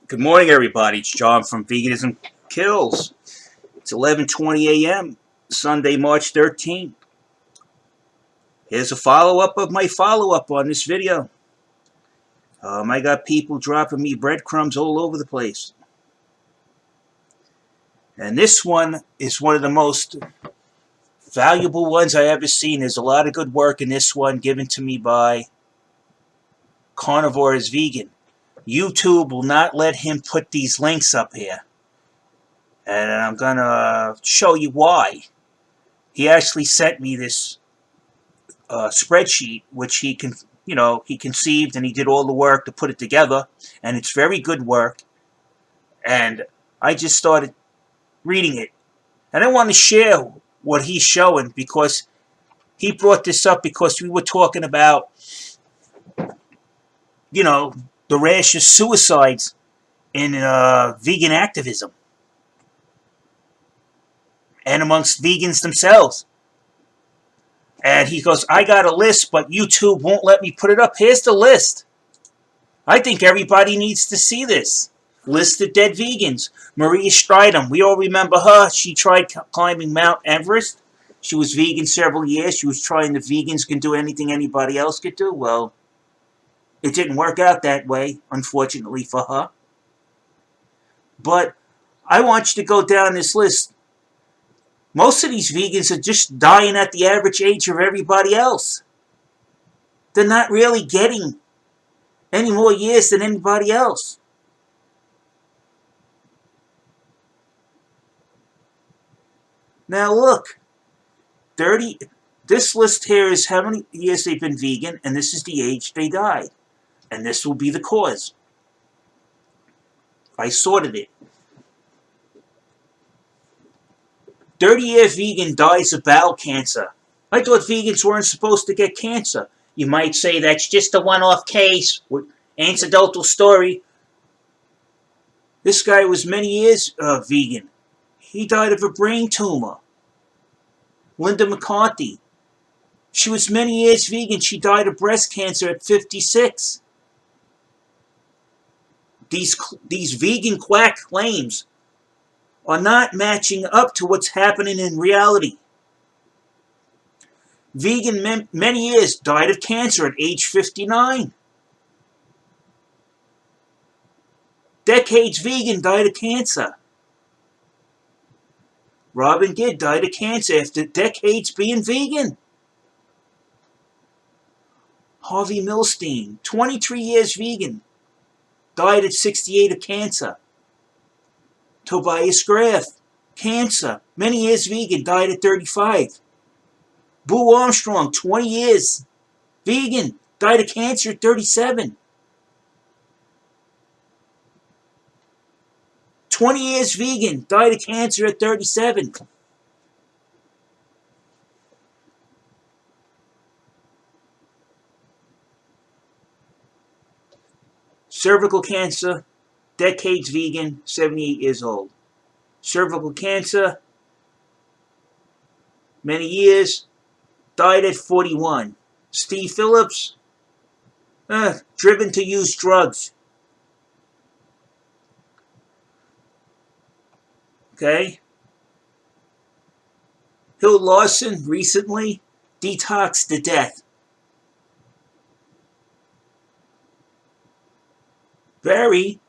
Good morning, everybody. It's John from Veganism Kills. It's 11:20 a.m. Sunday, March 13th. Here's a follow-up of my follow-up on this video. I got people dropping me breadcrumbs all over the place. And this one is one of the most valuable ones I ever seen. There's a lot of good work in this one given to me by Carnivore is Vegan. YouTube will not let him put these links up here. And I'm going to show you why. He actually sent me this spreadsheet, which he conceived and he did all the work to put it together, and it's very good work. And I just started reading it, and I want to share what he's showing because he brought this up because we were talking about, the rash of suicides in vegan activism and amongst vegans themselves. And he goes, I got a list, but YouTube won't let me put it up. Here's the list. I think everybody needs to see this. List of dead vegans. Maria Stridham, we all remember her. She tried climbing Mount Everest. She was vegan several years. She was trying the vegans can do anything anybody else could do. Well, it didn't work out that way, unfortunately for her. But I want you to go down this list. Most of these vegans are just dying at the average age of everybody else. They're not really getting any more years than anybody else. Now look, this list here is how many years they've been vegan, and this is the age they died. And this will be the cause. I sorted it. 30-year vegan dies of bowel cancer. I thought vegans weren't supposed to get cancer. You might say that's just a one-off case, anecdotal story. This guy was many years vegan. He died of a brain tumor. Linda McCarthy. She was many years vegan. She died of breast cancer at 56. These vegan quack claims are not matching up to what's happening in reality. Vegan many years died of cancer at age 59. Decades vegan died of cancer. Robin Gibb died of cancer after decades being vegan. Harvey Milstein, 23 years vegan, died at 68 of cancer. Tobias Graf, cancer, many years vegan, died at 35. Boo Armstrong, 20 years vegan, died of cancer at 37. 20 years vegan, died of cancer at 37. Cervical cancer, decades vegan, 78 years old. Cervical cancer, many years, died at 41. Steve Phillips, driven to use drugs. Okay. Hill Lawson, recently, detoxed to death. Barry,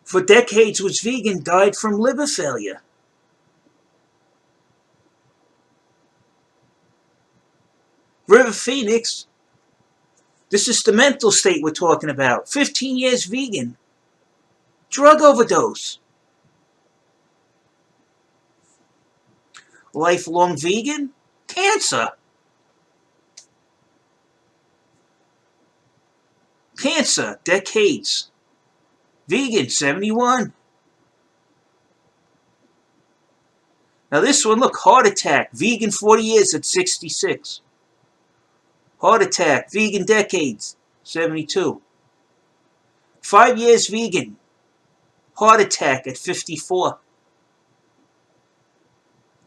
for decades was vegan, died from liver failure. River Phoenix, this is the mental state we're talking about. 15 years vegan, drug overdose. Lifelong vegan, cancer. Cancer, decades. Vegan, 71. Now this one, look, heart attack. Vegan, 40 years at 66. Heart attack, vegan decades, 72. 5 years vegan. Heart attack at 54.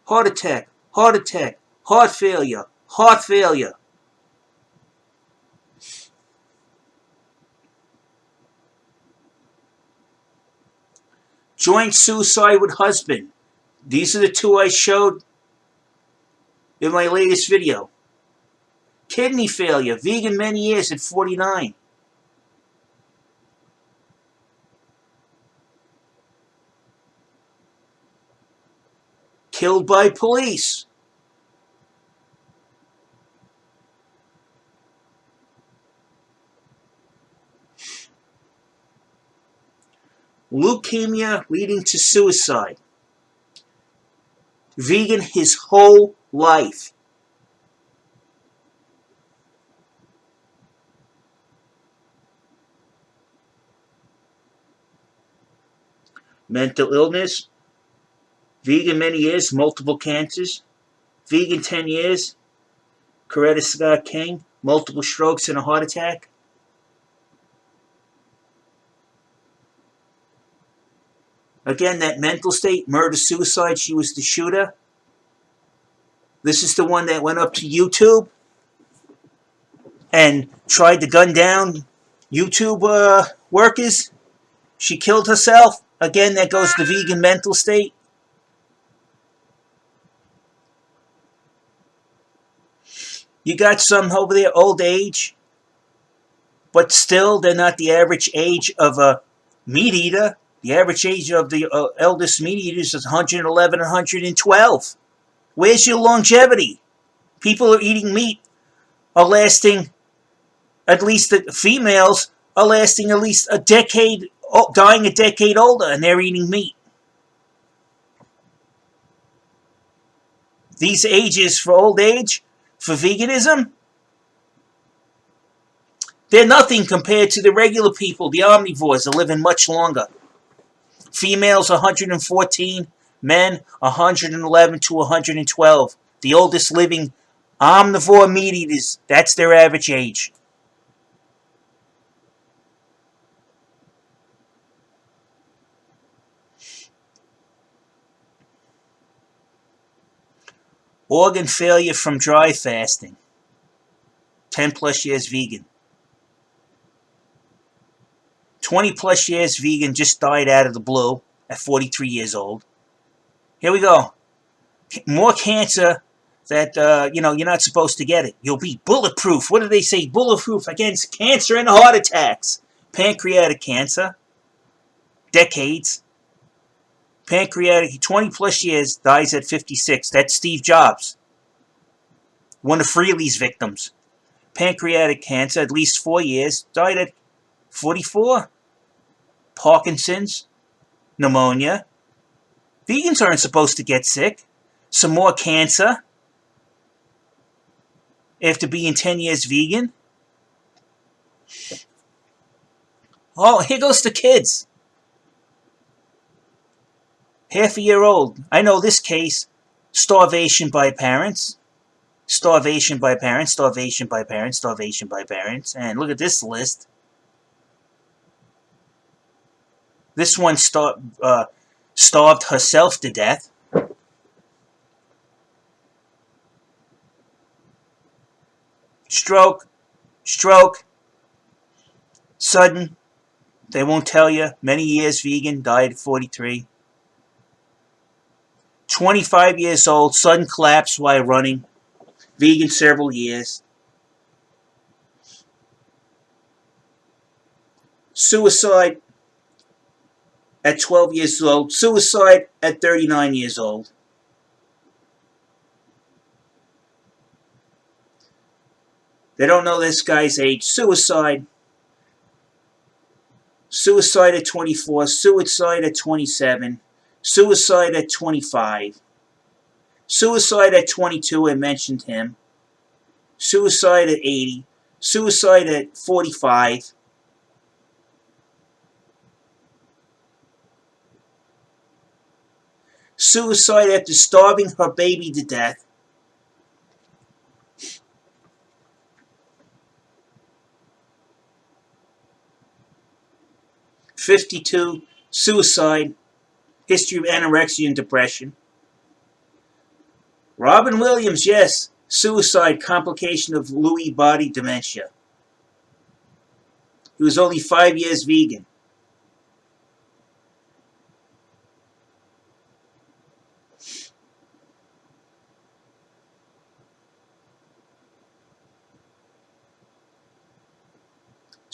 Heart attack, heart failure, heart failure. Joint suicide with husband. These are the two I showed in my latest video. Kidney failure. Vegan many years at 49. Killed by police. Leukemia leading to suicide. Vegan his whole life. Mental illness. Vegan many years, multiple cancers. Vegan 10 years. Coretta Scott King, multiple strokes and a heart attack. Again, that mental state, murder-suicide, she was the shooter. This is the one that went up to YouTube and tried to gun down YouTube workers. She killed herself. Again, that goes to vegan mental state. You got some over there, old age, but still they're not the average age of a meat eater. The average age of the eldest meat eaters is 111, 112. Where's your longevity? People are eating meat are lasting, at least the females are lasting at least a decade, dying a decade older, and they're eating meat. These ages for old age, for veganism, they're nothing compared to the regular people, the omnivores, are living much longer. Females 114, men 111 to 112. The oldest living omnivore meat eaters, that's their average age. Organ failure from dry fasting. 10 plus years vegan. 20 plus years vegan, just died out of the blue at 43 years old. Here we go. More cancer that, you're not supposed to get it. You'll be bulletproof. What do they say? Bulletproof against cancer and heart attacks. Pancreatic cancer. Decades. Pancreatic, 20 plus years, dies at 56. That's Steve Jobs. One of Freely's victims. Pancreatic cancer, at least 4 years, died at 44. Parkinson's, pneumonia. Vegans aren't supposed to get sick. Some more cancer after being 10 years vegan. Oh, here goes the kids. Half a year old. I know this case. Starvation by parents. Starvation by parents. Starvation by parents. Starvation by parents. And look at this list. This one starved herself to death. Stroke. Stroke. Sudden. They won't tell you. Many years vegan. Died at 43. 25 years old, sudden collapse while running. Vegan several years. Suicide at 12 years old. Suicide at 39 years old. They don't know this guy's age. Suicide. Suicide at 24. Suicide at 27. Suicide at 25. Suicide at 22, I mentioned him. Suicide at 80. Suicide at 45. Suicide after starving her baby to death. '52, suicide. History of anorexia and depression. Robin Williams, yes. Suicide, complication of Lewy body dementia. He was only 5 years vegan.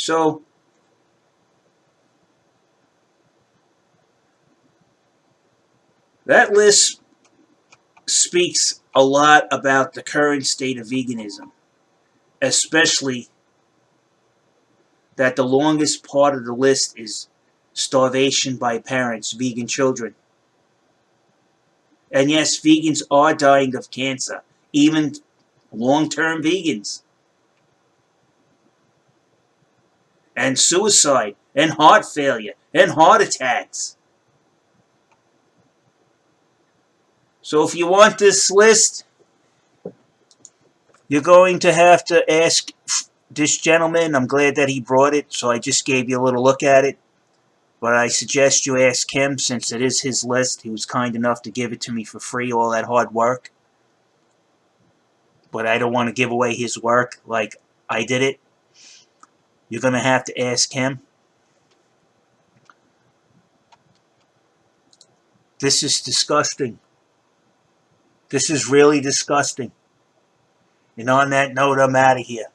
So that list speaks a lot about the current state of veganism, especially that the longest part of the list is starvation by parents, vegan children. And yes, vegans are dying of cancer, even long-term vegans. And suicide, and heart failure, and heart attacks. So if you want this list, you're going to have to ask this gentleman. I'm glad that he brought it, so I just gave you a little look at it. But I suggest you ask him, since it is his list. He was kind enough to give it to me for free, all that hard work. But I don't want to give away his work like I did it. You're going to have to ask him. This is disgusting. This is really disgusting. And on that note, I'm out of here.